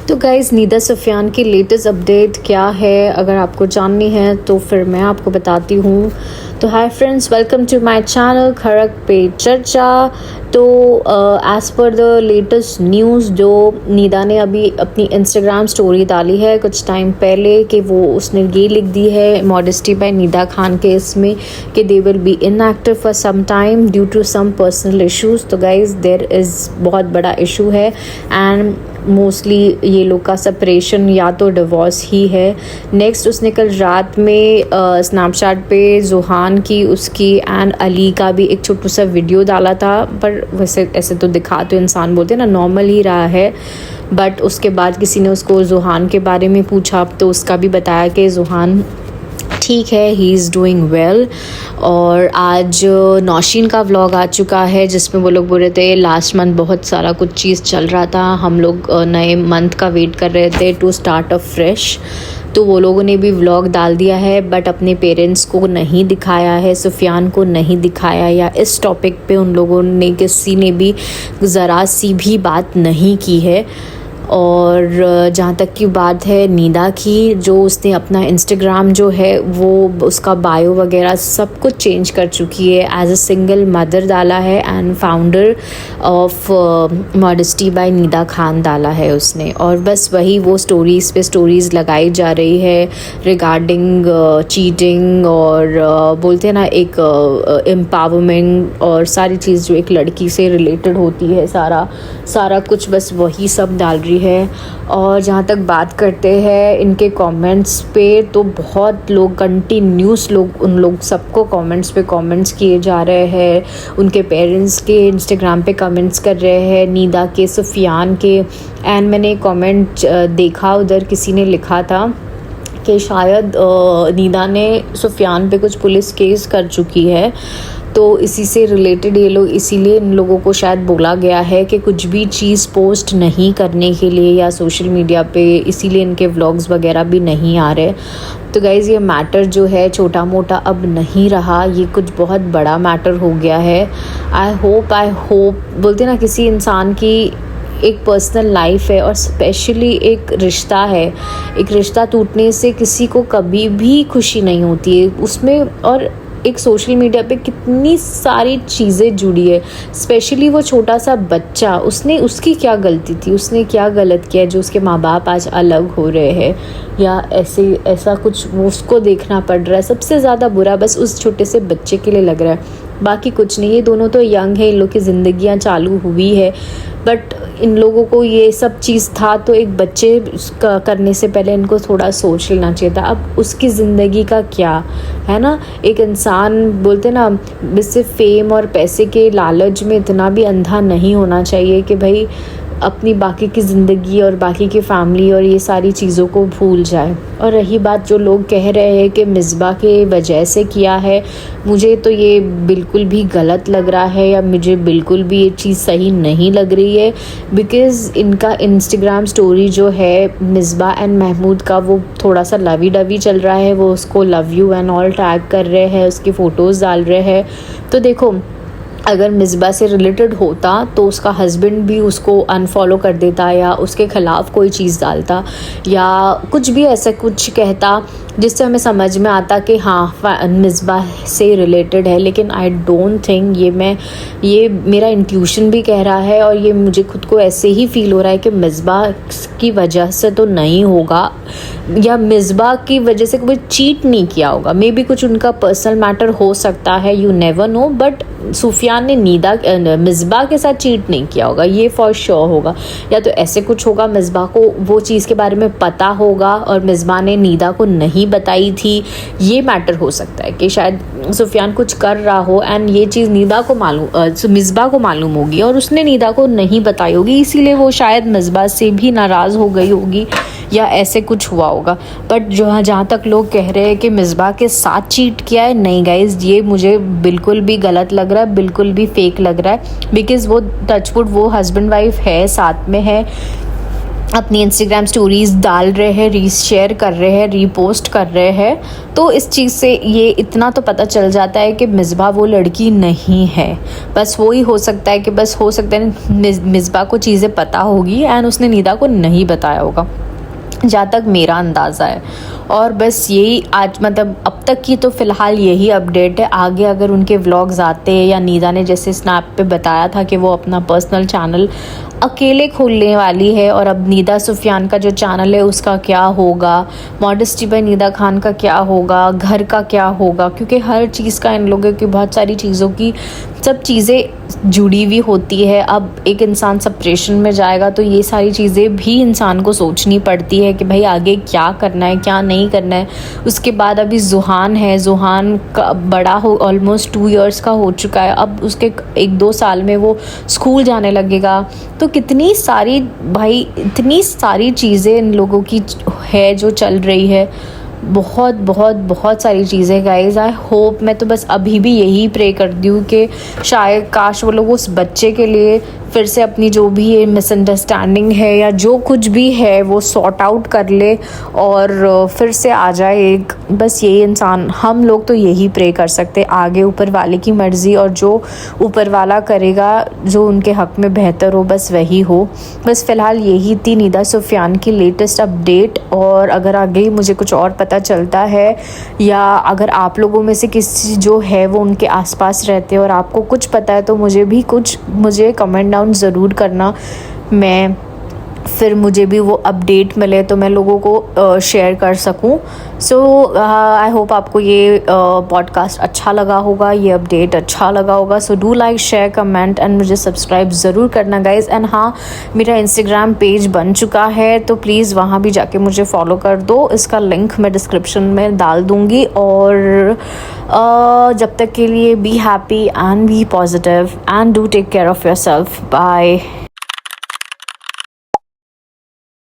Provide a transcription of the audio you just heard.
तो गाइज़ निदा सुफियान की latest update क्या है, अगर आपको जाननी है तो फिर मैं आपको बताती हूँ। तो hi friends, welcome to my channel खड़क पे चर्चा। तो as per the latest news जो निदा ने अभी अपनी इंस्टाग्राम स्टोरी डाली है कुछ टाइम पहले कि वो उसने ये लिख दी है modesty by Nida Khan case में कि they will be inactive for some time due to some personal issues. तो गाइज़ देयर इज़ बहुत बड़ा इशू है एंड मोस्टली ये लोग का सेपरेशन या तो डिवोर्स ही है। नेक्स्ट उसने कल रात में स्नैपचैट पे जुहान की, उसकी एंड अली का भी एक छोटू सा वीडियो डाला था, पर वैसे ऐसे तो दिखा तो इंसान बोलते ना नॉर्मल ही रहा है। बट उसके बाद किसी ने उसको जुहान के बारे में पूछा तो उसका भी बताया कि जुहान ठीक है, ही इज़ डूइंग वेल। और आज नौशीन का व्लॉग आ चुका है जिसमें वो लोग बोल रहे थे लास्ट मंथ बहुत सारा कुछ चीज़ चल रहा था, हम लोग नए मंथ का वेट कर रहे थे टू स्टार्ट अ फ्रेश। तो वो लोगों ने भी व्लॉग डाल दिया है बट अपने पेरेंट्स को नहीं दिखाया है, सुफियान को नहीं दिखाया, या इस टॉपिक पे उन लोगों ने किसी ने भी ज़रा सी भी बात नहीं की है। और जहाँ तक की बात है निदा की, जो उसने अपना इंस्टाग्राम जो है वो उसका बायो वगैरह सब कुछ चेंज कर चुकी है, एज अ सिंगल मदर डाला है and founder of modesty by Nida Khan डाला है उसने। और बस वही वो स्टोरीज़ पे स्टोरीज़ लगाई जा रही है रिगार्डिंग चीटिंग और बोलते हैं ना एक एम्पावरमेंट और सारी चीज़ जो एक लड़की से रिलेटेड होती है, सारा कुछ बस वही सब डाल रही है। और जहाँ तक बात करते हैं इनके कमेंट्स पे, तो बहुत लोग कंटिन्यूस उन लोग सबको कमेंट्स पे कमेंट्स किए जा रहे हैं, उनके पेरेंट्स के इंस्टाग्राम पे कमेंट्स कर रहे हैं, निदा के, सुफियान के। एंड मैंने कमेंट देखा, उधर किसी ने लिखा था कि शायद निदा ने सुफियान पे कुछ पुलिस केस कर चुकी है, तो इसी से रिलेटेड ये लोग, इसीलिए इन लोगों को शायद बोला गया है कि कुछ भी चीज़ पोस्ट नहीं करने के लिए या सोशल मीडिया पे, इसीलिए इनके व्लॉग्स वगैरह भी नहीं आ रहे। तो गाइज़ ये मैटर जो है छोटा मोटा अब नहीं रहा, ये कुछ बहुत बड़ा मैटर हो गया है। आई होप बोलते ना किसी इंसान की एक पर्सनल लाइफ है और स्पेशली एक रिश्ता है, एक रिश्ता टूटने से किसी को कभी भी खुशी नहीं होती है उसमें। और एक सोशल मीडिया पे कितनी सारी चीज़ें जुड़ी है, स्पेशली वो छोटा सा बच्चा, उसकी क्या गलती थी, उसने क्या गलत किया जो उसके माँ बाप आज अलग हो रहे हैं या ऐसा कुछ वो उसको देखना पड़ रहा है। सबसे ज़्यादा बुरा बस उस छोटे से बच्चे के लिए लग रहा है, बाकी कुछ नहीं। ये दोनों तो यंग है, इन लोग की ज़िंदगियाँ चालू हुई है, बट इन लोगों को ये सब चीज़ था तो एक बच्चे करने से पहले इनको थोड़ा सोच लेना चाहिए था। अब उसकी ज़िंदगी का क्या है ना, एक इंसान बोलते ना सिर्फ फेम और पैसे के लालच में इतना भी अंधा नहीं होना चाहिए कि भाई अपनी बाकी की ज़िंदगी और बाकी की फैमिली और ये सारी चीज़ों को भूल जाए। और रही बात जो लोग कह रहे हैं कि मिसबा के वजह से किया है, मुझे तो ये बिल्कुल भी गलत लग रहा है, या मुझे बिल्कुल भी ये चीज़ सही नहीं लग रही है। बिकॉज़ इनका इंस्टाग्राम स्टोरी जो है मिसबा एंड महमूद का, वो थोड़ा सा लवी डवी चल रहा है, वो उसको love you and all tag कर रहे हैं, उसकी फ़ोटोज़ डाल रहे हैं। तो देखो अगर मिसबा से रिलेटेड होता तो उसका हस्बैंड भी उसको अनफॉलो कर देता या उसके ख़िलाफ़ कोई चीज़ डालता या कुछ भी ऐसा कुछ कहता जिससे हमें समझ में आता कि हाँ मिसबा से रिलेटेड है। लेकिन आई डोंट थिंक, ये मेरा इंट्यूशन भी कह रहा है और ये मुझे खुद को ऐसे ही फील हो रहा है कि मिसबा की वजह से तो नहीं होगा, या मिसबा की वजह से कोई चीट नहीं किया होगा। मे बी कुछ उनका पर्सनल मैटर हो सकता है, you never know, but Sufiyan ने मिसबा के साथ चीट नहीं किया होगा, ये फॉर श्योर होगा। या तो ऐसे कुछ होगा, मिसबा को वो चीज़ के बारे में पता होगा और मिसबा ने निदा को नहीं बताई थी, ये मैटर हो सकता है कि शायद सुफियान कुछ कर रहा हो एंड ये चीज़ मिसबा को मालूम होगी और उसने निदा को नहीं बताई होगी, इसीलिए वो शायद मिसबा से भी नाराज़ हो गई होगी या ऐसे कुछ हुआ होगा। बट जहाँ तक लोग कह रहे हैं कि मिसबा के साथ चीट किया है, नहीं गाइज, ये मुझे बिल्कुल भी गलत लग रहा है, बिल्कुल भी फेक लग रहा है। बिकॉज़ वो टचवुड वो हस्बैंड वाइफ है, साथ में है, अपनी इंस्टाग्राम स्टोरीज़ डाल रहे हैं, रीशेयर कर रहे हैं, रीपोस्ट कर रहे हैं। तो इस चीज़ से ये इतना तो पता चल जाता है कि मिसबा वो लड़की नहीं है। बस वो ही हो सकता है कि बस हो सकता है मिसबा को चीज़ें पता होगी एंड उसने निदा को नहीं बताया होगा, जहाँ तक मेरा अंदाज़ा है। और बस यही आज मतलब अब तक की तो फ़िलहाल यही अपडेट है। आगे अगर उनके व्लॉग्स आते हैं या निदा ने जैसे स्नैप पे बताया था कि वो अपना पर्सनल चैनल अकेले खोलने वाली है, और अब निदा सुफियान का जो चैनल है उसका क्या होगा, मॉडेस्टी बाय निदा खान का क्या होगा, घर का क्या होगा, क्योंकि हर चीज़ का इन लोगों की बहुत सारी चीज़ों की सब चीज़ें जुड़ी हुई होती है। अब एक इंसान सेपरेशन में जाएगा तो ये सारी चीज़ें भी इंसान को सोचनी पड़ती है कि भाई आगे क्या करना है क्या नहीं करना है। उसके बाद अभी जुहान है, जुहान का बड़ा हो ऑलमोस्ट 2 इयर्स का हो चुका है, अब उसके 1-2 साल में वो स्कूल जाने लगेगा। तो कितनी सारी भाई इतनी सारी चीज़ें इन लोगों की है जो चल रही है, बहुत बहुत बहुत सारी चीज़ें गाइज़। आई होप, मैं तो बस अभी भी यही प्रे करती हूँ कि शायद काश वो लोग उस बच्चे के लिए फिर से अपनी जो भी ये मिसअंडरस्टैंडिंग है या जो कुछ भी है वो सॉर्ट आउट कर ले और फिर से आ जाए एक। बस यही इंसान हम लोग तो यही प्रे कर सकते, आगे ऊपर वाले की मर्ज़ी, और जो ऊपर वाला करेगा जो उनके हक़ में बेहतर हो बस वही हो। बस फ़िलहाल यही थी निदा सुफियान की लेटेस्ट अपडेट। और अगर आगे मुझे कुछ और पता चलता है या अगर आप लोगों में से किसी जो है वो उनके आसपास रहते हैं और आपको कुछ पता है तो मुझे कमेंट डाउन ज़रूर करना, मैं फिर मुझे भी वो अपडेट मिले तो मैं लोगों को शेयर कर सकूं। सो आई होप आपको ये पॉडकास्ट अच्छा लगा होगा, ये अपडेट अच्छा लगा होगा। So do like, share, comment and मुझे सब्सक्राइब ज़रूर करना गाइज़। एंड हाँ, मेरा इंस्टाग्राम पेज बन चुका है तो प्लीज़ वहाँ भी जाके मुझे फॉलो कर दो, इसका लिंक मैं डिस्क्रिप्शन में डाल दूँगी। और जब तक के लिए be happy and be positive and do take care of yourself. Bye.